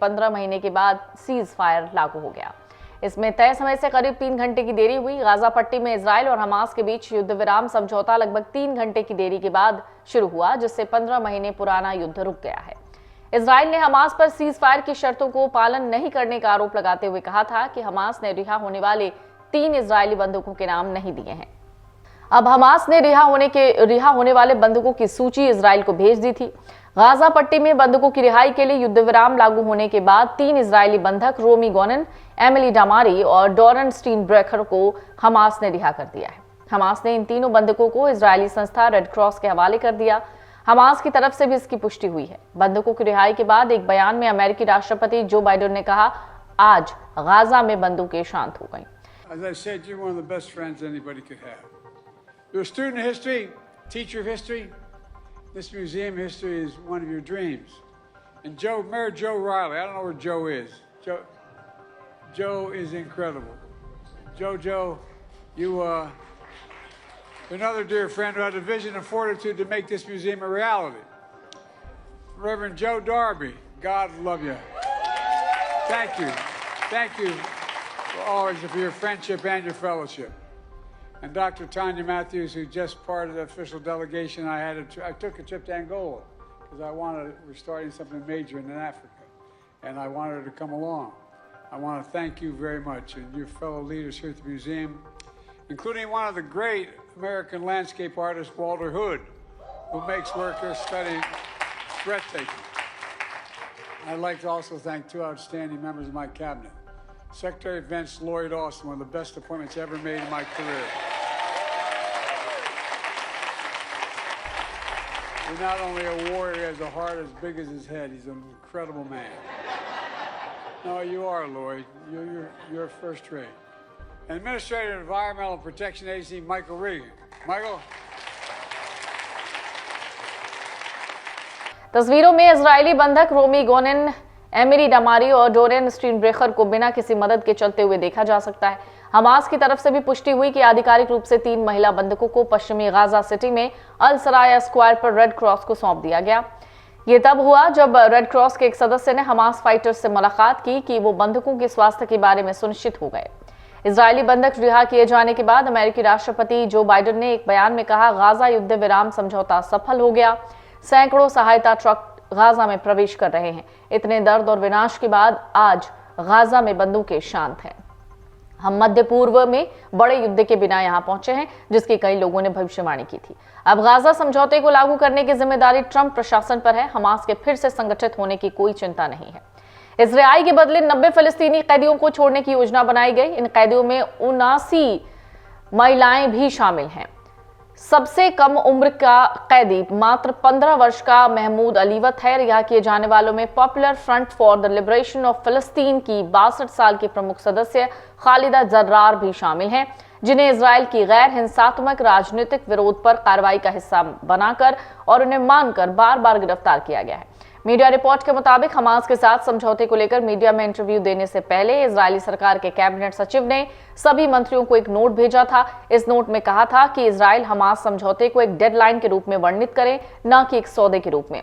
15 महीने के बाद सीज फायर लागू हो गया। इसमें तय समय से करीब 3 घंटे की देरी हुई। गाजा पट्टी में इजराइल और हमास के बीच युद्ध विराम समझौता लगभग 3 घंटे की देरी के बाद शुरू हुआ, जिससे 15 महीने पुराना युद्ध रुक गया है। इजराइल ने हमास पर सीज फायर की शर्तों को पालन नहीं करने का आरोप लगाते हुए कहा था कि हमास ने रिहा होने वाले 3 इजरायली बंधकों के नाम नहीं दिए हैं। अब हमास ने रिहा होने वाले बंधकों की सूची इजराइल को भेज दी थी। गाजा पट्टी में बंधकों की रिहाई के लिए युद्ध विराम लागू होने के बाद 3 इजरायली बंधक रोमी गोनेन, एमिली डामारी और डोरन स्टीनब्रेकर को हमास ने रिहा कर दिया है। हमास ने इन तीनों बंधकों को इजरायली संस्था रेड क्रॉस के हवाले कर दिया। हमास की तरफ से भी इसकी पुष्टि हुई है। बंधकों की रिहाई के बाद एक बयान में अमेरिकी राष्ट्रपति जो बाइडेन ने कहा, आज गाजा में बंदूकें शांत हो गई। You're a student of history, teacher of history. This museum history is one of your dreams. And Mayor Joe Riley, I don't know where Joe is. Joe is incredible. Joe, you're another dear friend who had the vision and fortitude to make this museum a reality. Reverend Joe Darby, God love you. Thank you for always for your friendship and your fellowship. And Dr. Tanya Matthews, who's just part of the official delegation, I took a trip to Angola because we're starting something major in Africa, and I wanted her to come along. I want to thank you very much and your fellow leaders here at the museum, including one of the great American landscape artists, Walter Hood, who makes work here studying breathtaking. I'd like to also thank 2 outstanding members of my cabinet. Secretary of Defense Lloyd Austin, one of the best appointments ever made in my career. He's not only a warrior, he has a heart as big as his head. He's an incredible man. No, you are, Lloyd. You're first rate. Administrator of Environmental Protection Agency, Michael Regan. Michael. तस्वीरों में Israeli बंधक रोमी गोनेन, Emily डामारी और Doren स्टीनब्रेकर को बिना किसी मदद के चलते हुए देखा जा सकता है। हमास की तरफ से भी पुष्टि हुई कि आधिकारिक रूप से 3 महिला बंधकों को पश्चिमी गाजा सिटी में अल सराया स्क्वायर पर रेड क्रॉस को सौंप दिया गया। ये तब हुआ जब रेड क्रॉस के एक सदस्य ने हमास फाइटर्स से मुलाकात की कि वो बंधकों के स्वास्थ्य के बारे में सुनिश्चित हो गए। इजरायली बंधक रिहा किए जाने के बाद अमेरिकी राष्ट्रपति जो बाइडेन ने एक बयान में कहा, गाजा युद्ध विराम समझौता सफल हो गया। सैकड़ों सहायता ट्रक गाजा में प्रवेश कर रहे हैं। इतने दर्द और विनाश के बाद आज गाजा में बंदूकें शांत हैं। हम मध्य पूर्व में बड़े युद्ध के बिना यहां पहुंचे हैं, जिसकी कई लोगों ने भविष्यवाणी की थी। अब गाजा समझौते को लागू करने की जिम्मेदारी ट्रंप प्रशासन पर है। हमास के फिर से संगठित होने की कोई चिंता नहीं है। इस रिहाई के बदले 90 फिलिस्तीनी कैदियों को छोड़ने की योजना बनाई गई। इन कैदियों में 79 महिलाएं भी शामिल हैं। सबसे कम उम्र का कैदी मात्र 15 वर्ष का महमूद अलीवत है। रिहा किए जाने वालों में popular front for the liberation of फिलिस्तीन की 62 साल की प्रमुख सदस्य खालिदा जर्रार भी शामिल हैं, जिन्हें इजराइल की गैर हिंसात्मक राजनीतिक विरोध पर कार्रवाई का हिस्सा बनाकर और उन्हें मानकर बार बार गिरफ्तार किया गया है। मीडिया रिपोर्ट के मुताबिक हमास के साथ समझौते को लेकर मीडिया में इंटरव्यू देने से पहले इजरायली सरकार के कैबिनेट सचिव ने सभी मंत्रियों को एक नोट भेजा था। इस नोट में कहा था कि इजराइल हमास समझौते को एक डेडलाइन के रूप में वर्णित करे, न कि एक सौदे के रूप में।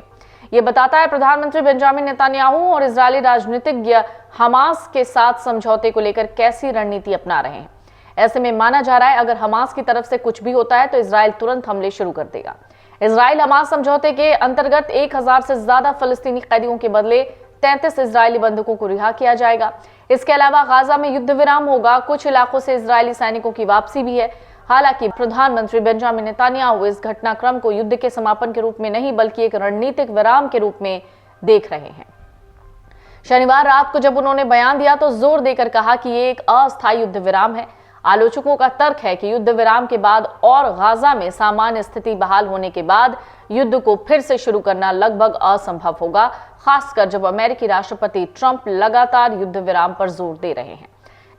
यह बताता है प्रधानमंत्री बेंजामिन नेतन्याहू और इजरायली राजनीतिज्ञ हमास के साथ समझौते को लेकर कैसी रणनीति अपना रहे हैं। ऐसे में माना जा रहा है अगर हमास की तरफ से कुछ भी होता है तो इजराइल तुरंत हमले शुरू कर देगा। इजराइल हमास समझौते के अंतर्गत 1000 से ज्यादा फिलिस्तीनी कैदियों के बदले 33 इजरायली बंधकों को रिहा किया जाएगा। इसके अलावा गाजा में युद्ध विराम होगा। कुछ इलाकों से इजरायली सैनिकों की वापसी भी है। हालांकि प्रधानमंत्री बेंजामिन नेतन्याहू इस घटनाक्रम को युद्ध के समापन के रूप में नहीं बल्कि एक रणनीतिक विराम के रूप में देख रहे हैं। शनिवार रात को जब उन्होंने बयान दिया तो जोर देकर कहा कि ये एक अस्थायी युद्ध विराम है। आलोचकों का तर्क है कि युद्ध विराम के बाद और गाजा में सामान्य स्थिति बहाल होने के बाद युद्ध को फिर से शुरू करना लगभग असंभव होगा, खासकर जब अमेरिकी राष्ट्रपति ट्रंप लगातार युद्ध विराम पर जोर दे रहे हैं।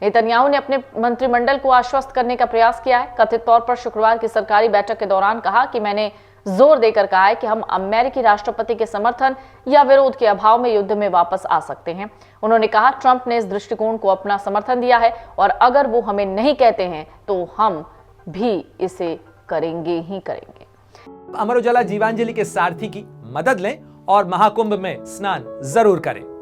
नेतन्याहू ने अपने मंत्रिमंडल को आश्वस्त करने का प्रयास किया है। कथित तौर पर शुक्रवार की सरकारी बैठक के दौरान कहा कि मैंने जोर देकर कहा है कि हम अमेरिकी राष्ट्रपति के समर्थन या विरोध के अभाव में युद्ध में वापस आ सकते हैं। उन्होंने कहा, ट्रंप ने इस दृष्टिकोण को अपना समर्थन दिया है और अगर वो हमें नहीं कहते हैं तो हम भी इसे करेंगे ही करेंगे। अमर उजाला जीवांजलि के सारथी की मदद लें और महाकुंभ में स्नान जरूर करें।